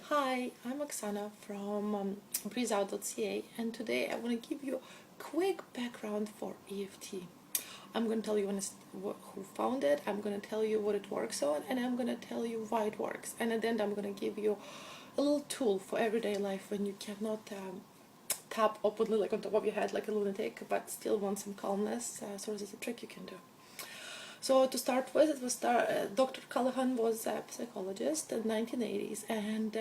Hi, I'm Oksana from breezeout.ca, and today I want to give you a quick background for EFT. I'm going to tell you who found it, I'm going to tell you what it works on, and I'm going to tell you why it works. And at the end I'm going to give you a little tool for everyday life when you cannot tap openly like on top of your head like a lunatic, but still want some calmness. So this is a trick you can do. So to start with, Dr. Callahan was a psychologist in the 1980s and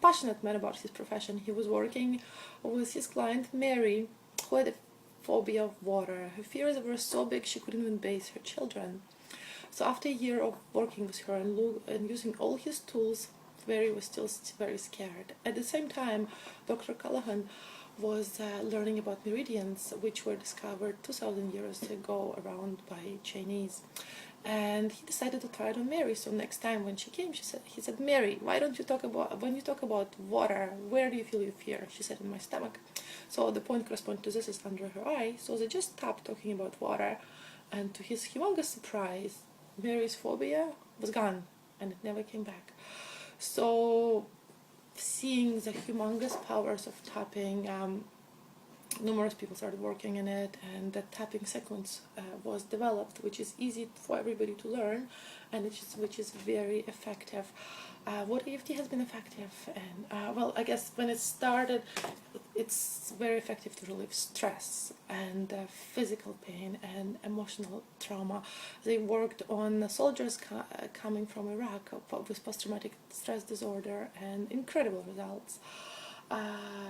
passionate man about his profession. He was working with his client Mary, who had a phobia of water. Her fears were so big she couldn't even bathe her children. So after a year of working with her and using all his tools, Mary was still very scared. At the same time, Dr. Callahan was learning about meridians, which were discovered 2,000 years ago around by Chinese. And he decided to try it on Mary. So next time when she came, he said, Mary, why don't you when you talk about water, where do you feel your fear? She said, in my stomach. So the point corresponding to this is under her eye. So they just stopped talking about water. And to his humongous surprise, Mary's phobia was gone and it never came back. So seeing the humongous powers of tapping, numerous people started working in it, and the tapping sequence was developed, which is easy for everybody to learn, and which is very effective. What EFT has been effective, and well, I guess when it started, it's very effective to relieve stress and physical pain and emotional trauma. They worked on soldiers coming from Iraq with post-traumatic stress disorder, and incredible results.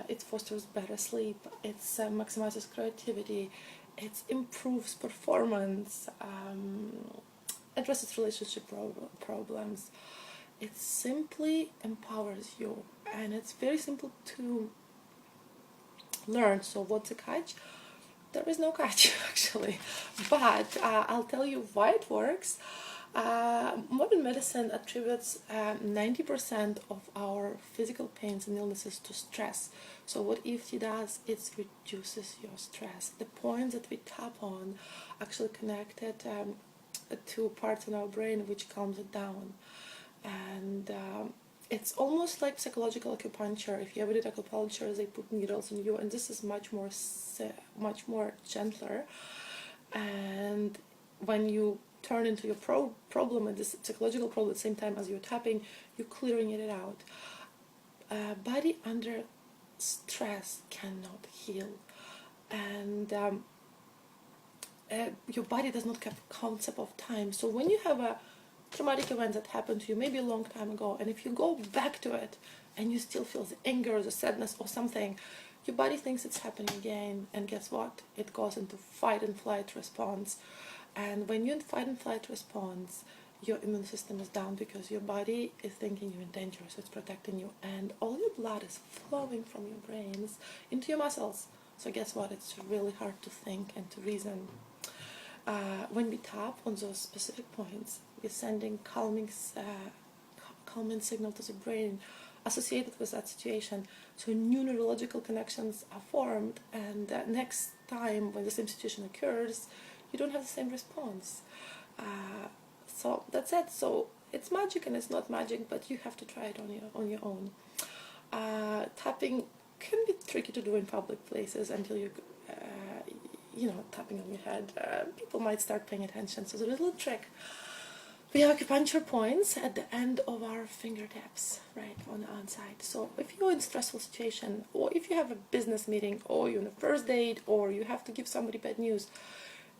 It fosters better sleep, it maximizes creativity, it improves performance, addresses relationship problems. It simply empowers you, and it's very simple to learn. So what's the catch? There is no catch actually, but I'll tell you why it works. Modern medicine attributes 90% of our physical pains and illnesses to stress. So what EFT does, it reduces your stress. The points that we tap on actually connected to parts in our brain which calms it down. And it's almost like psychological acupuncture. If you ever did acupuncture, they put needles in you, and this is much more gentler. And when you turn into your problem and this psychological problem at the same time as you're tapping, you're clearing it out. Body under stress cannot heal, and your body does not have concept of time. So when you have a traumatic event that happened to you maybe a long time ago, and if you go back to it and you still feel the anger or the sadness or something, your body thinks it's happening again, and guess what? It goes into fight and flight response. And when you're in fight and flight response, your immune system is down because your body is thinking you're in danger, so it's protecting you, and all your blood is flowing from your brains into your muscles. So guess what? It's really hard to think and to reason. When we tap on those specific points, we're sending calming signal to the brain associated with that situation. So new neurological connections are formed, and next time when the same situation occurs, you don't have the same response. So that's it. So it's magic and it's not magic, but you have to try it on your own. Tapping can be tricky to do in public places until you know, tapping on your head. People might start paying attention. So there's a little trick. We have acupuncture points at the end of our fingertips, right on the outside. So if you're in a stressful situation, or if you have a business meeting, or you're on a first date, or you have to give somebody bad news,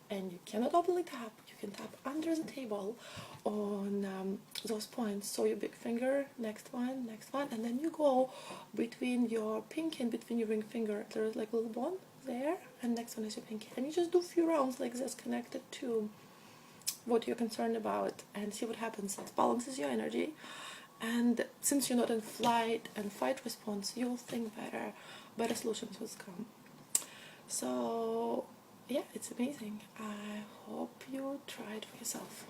and you cannot openly tap, you can tap under the table on those points. So your big finger, next one, and then you go between your pinky and between your ring finger. There's like a little bone there, and next one is your pinky. And you just do a few rounds like this, connected to what you're concerned about, and see what happens. It balances your energy, and since you're not in flight and fight response, you'll think better solutions will come. So yeah, it's amazing. I hope you try it for yourself.